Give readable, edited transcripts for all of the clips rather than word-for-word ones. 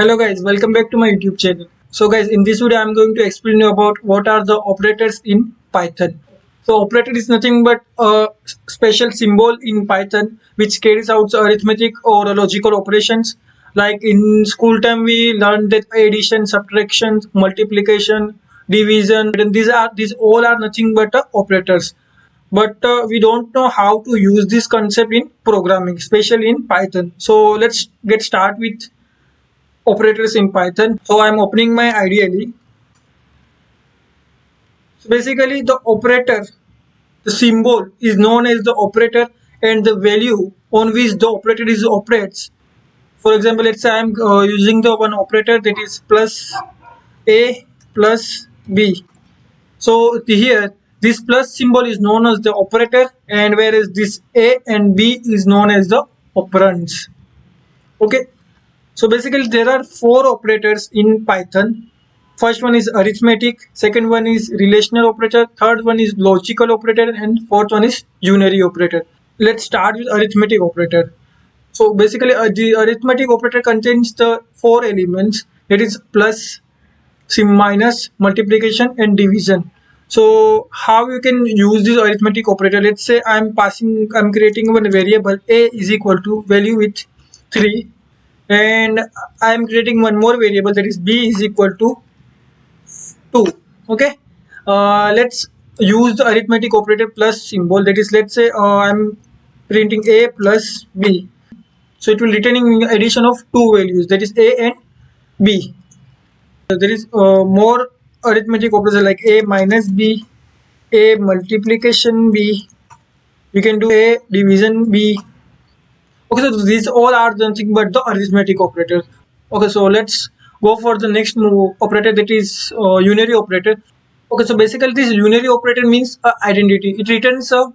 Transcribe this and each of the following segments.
Hello guys, welcome back to my YouTube channel. So guys, in this video I'm going to explain you about what are the operators in Python. So operator is nothing but a special symbol in Python which carries out arithmetic or logical operations. Like in school time we learned that addition, subtraction, multiplication, division, and these all are nothing but operators. But we don't know how to use this concept in programming, especially in Python. So let's get start with operators in Python. So I'm opening my IDE. So basically the operator, the symbol is known as the operator and the value on which the operator is operates. For example, let's say I'm using the one operator that is plus A plus B. So here this plus symbol is known as the operator, and whereas this A and B is known as the operands. Okay. So basically there are four operators in Python. First one is arithmetic, second one is relational operator, third one is logical operator, and fourth one is unary operator. Let's start with arithmetic operator. So basically the arithmetic operator contains the four elements, that is plus, minus, multiplication and division. So how you can use this arithmetic operator? Let's say I'm creating one variable a is equal to value with 3, and I am creating one more variable that is b is equal to 2. Okay, let's use the arithmetic operator plus symbol. That is, let's say I'm printing a plus b, so it will returning addition of two values, that is a and b. There is more arithmetic operators like a minus b, a multiplication b, you can do a division b. Okay, so these all are nothing but the arithmetic operators. Okay, so let's go for the next operator, that is unary operator. Okay, so basically this unary operator means identity. It returns a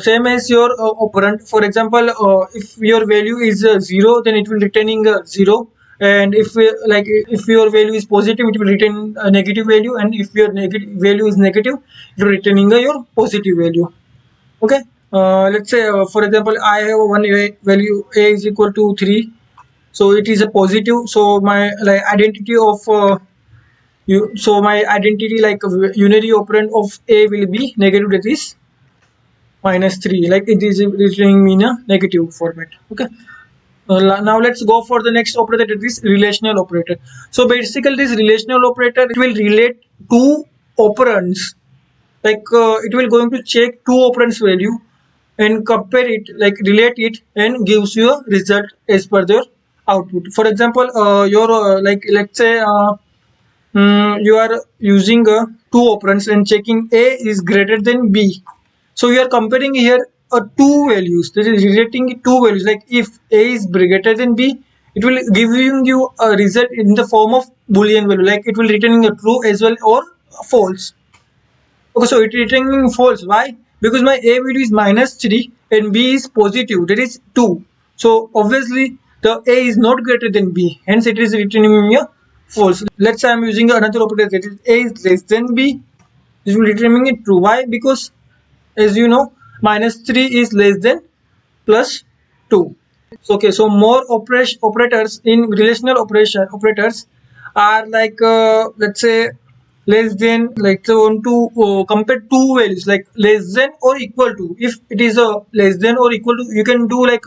same as your operand. For example, if your value is 0, then it will returning 0. And if your value is positive, it will return a negative value. And if your negative value is negative, it will returning your positive value. Okay, let's say for example I have one value a is equal to 3, so it is a positive. So my like identity of my identity like unary operand of a will be negative, that is minus 3, like it is returning me in a negative format. Okay, now let's go for the next operator, that is relational operator. So basically this relational operator, it will relate two operands, like it will going to check two operands value and compare it, like relate it, and gives you a result as per their output. For example, your like let's say you are using two operands and checking a is greater than b. So you are comparing here two values, that is relating two values. Like if a is greater than b, it will giving you a result in the form of boolean value, like it will returning a true as well or false. Okay, so it returning false. Why? Because my a value is minus 3 and b is positive, that is 2. So obviously the a is not greater than b, hence it is returning me a false. Let's say I'm using another operator, that is a is less than b. This will returning it true. Why? Because as you know, minus 3 is less than plus 2. Okay, so more operators in relational operators are like let's say less than, like so want to compare two values like less than or equal to. If it is a less than or equal to, you can do like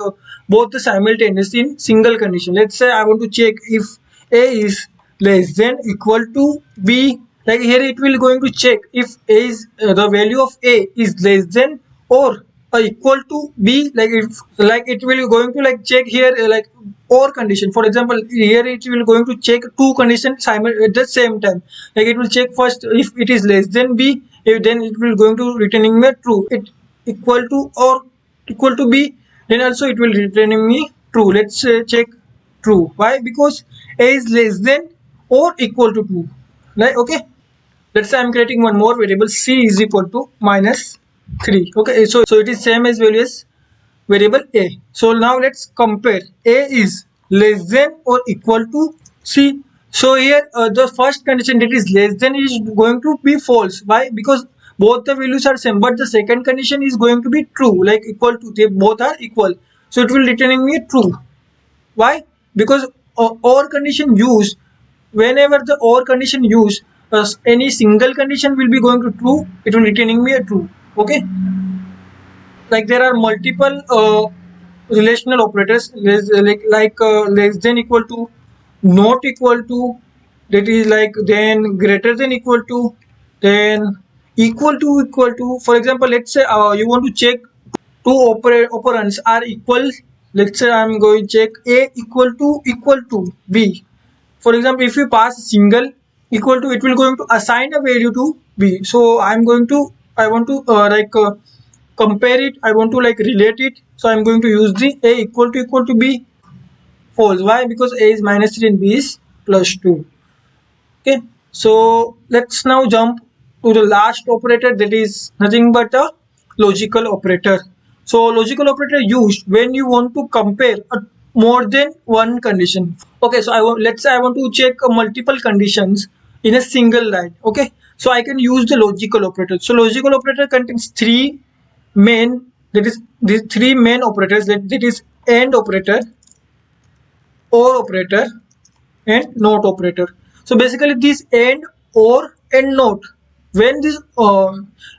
both the simultaneous in single condition. Let's say I want to check if a is less than equal to b, like here it will going to check if a is the value of a is less than or equal to b, like if like it will going to like check here like or condition. For example, here it will going to check two conditions at the same time. Like it will check first if it is less than b, then it will going to returning me true. It equal to or equal to b, then also it will returning me true. Let's check true. Why? Because a is less than or equal to 2. Like okay, let's say I'm creating one more variable, c is equal to minus 3. Okay, so it is same as value as variable a. So now let's compare a is less than or equal to c. So here the first condition, that is less than, is going to be false. Why? Because both the values are same, but the second condition is going to be true, like equal to, they both are equal, so it will returning me true. Why? Because or condition used, whenever the or condition used, any single condition will be going to true, it will returning me a true. Okay, like there are multiple relational operators, less than equal to, not equal to, that is like then greater than equal to, then equal to. For example, let's say you want to check two operands are equal. Let's say I'm going to check a equal to b. For example, if you pass single equal to, it will going to assign a value to b. So I want to compare it, I want to like relate it, so I'm going to use the a equal to b false. Why? Because a is minus 3 and b is plus 2. Okay, so let's now jump to the last operator, that is nothing but a logical operator. So logical operator used when you want to compare more than one condition. Okay, so let's say I want to check multiple conditions in a single line. Okay, so I can use the logical operator. So logical operator contains three main, that is these three main operators, that is AND operator, OR operator, and NOT operator. So basically this AND, OR, and NOT, when this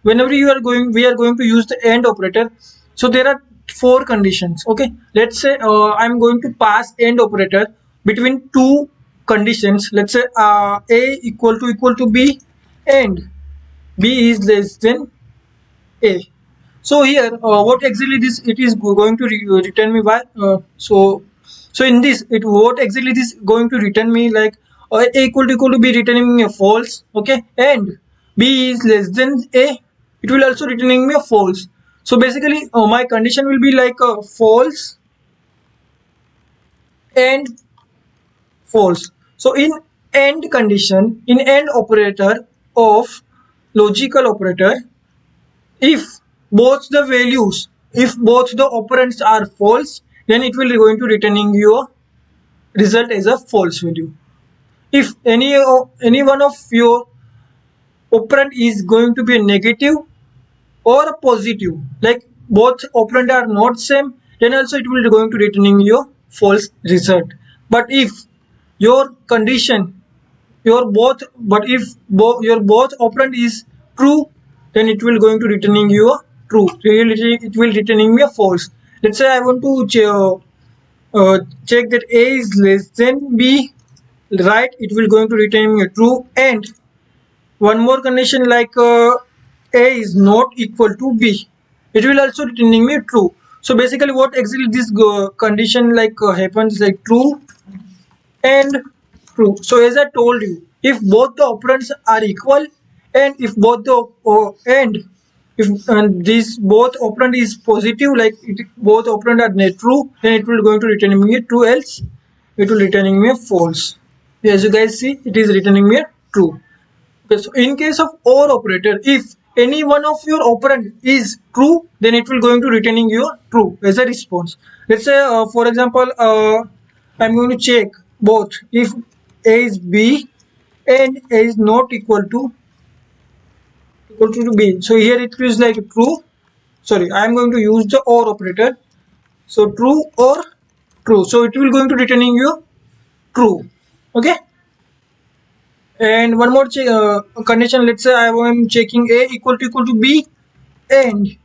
whenever we are going to use the AND operator, so there are four conditions. Okay, let's say I'm going to pass AND operator between two conditions. Let's say a equal to b and b is less than a. So here what exactly this it is going to return me by so in this it what exactly this going to return me, like a equal to b returning me a false. Okay, and b is less than a, it will also returning me a false. So basically my condition will be like a false and false. So in AND condition, in AND operator of logical operator, if both the values, if both the operands are false, then it will going to returning your result as a false value. If any one of your operand is going to be a negative or a positive, like both operand are not same, then also it will going to returning your false result. But if your condition, your both, but if your both operand is true, then it will going to returning you a true. Really it will returning me a false. Let's say I want to check that a is less than b, right, it will going to return me a true. And one more condition, like a is not equal to b, it will also returning me true. So basically what exactly this condition like happens, like true and true. So as I told you, if both the operands are equal, and if both the and if and this both operand is positive, like both operand are net true, then it will going to return me a true, else it will returning me a false. As you guys see, it is returning me a true. Okay, so in case of OR operator, if any one of your operand is true, then it will going to returning you true as a response. Let's say for example I'm going to check both, if a is b and a is not equal to b. So here it is like true. Sorry, I am going to use the OR operator. So true or true. So it will going to returning you true. Okay. And one more condition. Let's say I am checking a equal to b and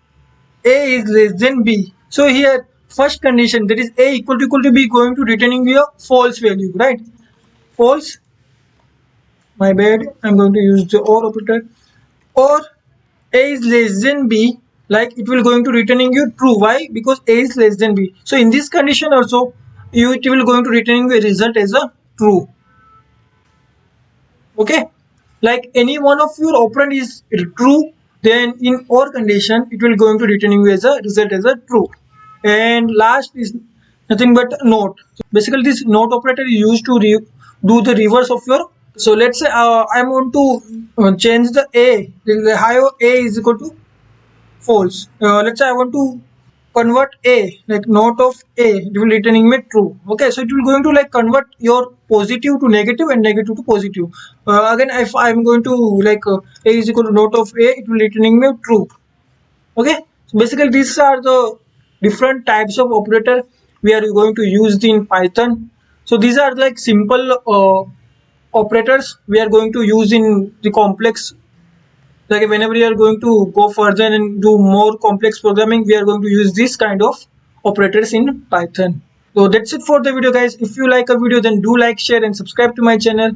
a is less than b. So here first condition, that is a equal to b, going to returning you a false value, right? False. My bad. I'm going to use the OR operator. Or a is less than b, like it will going to returning you true. Why? Because a is less than b. So in this condition also it will going to returning you a result as a true. Okay, like any one of your operand is true, then in OR condition it will going to returning you as a result as a true. And last is nothing but NOT. So basically this NOT operator is used to do the reverse of your. So let's say I want to change the a, the higher a is equal to false. Let's say I want to convert a, like not of a, it will returning me true. Okay, so it will going to like convert your positive to negative and negative to positive. Again, if I'm going to like a is equal to not of a, it will returning me true. Okay, so basically these are the different types of operator we are going to use in Python. So these are like simple operators we are going to use in the complex, like whenever you are going to go further and do more complex programming, we are going to use this kind of operators in Python. So that's it for the video, guys. If you like a video, then do like, share and subscribe to my channel.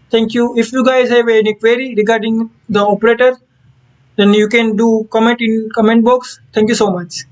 Thank you. If you guys have any query regarding the operator, then you can do comment in comment box. Thank you so much.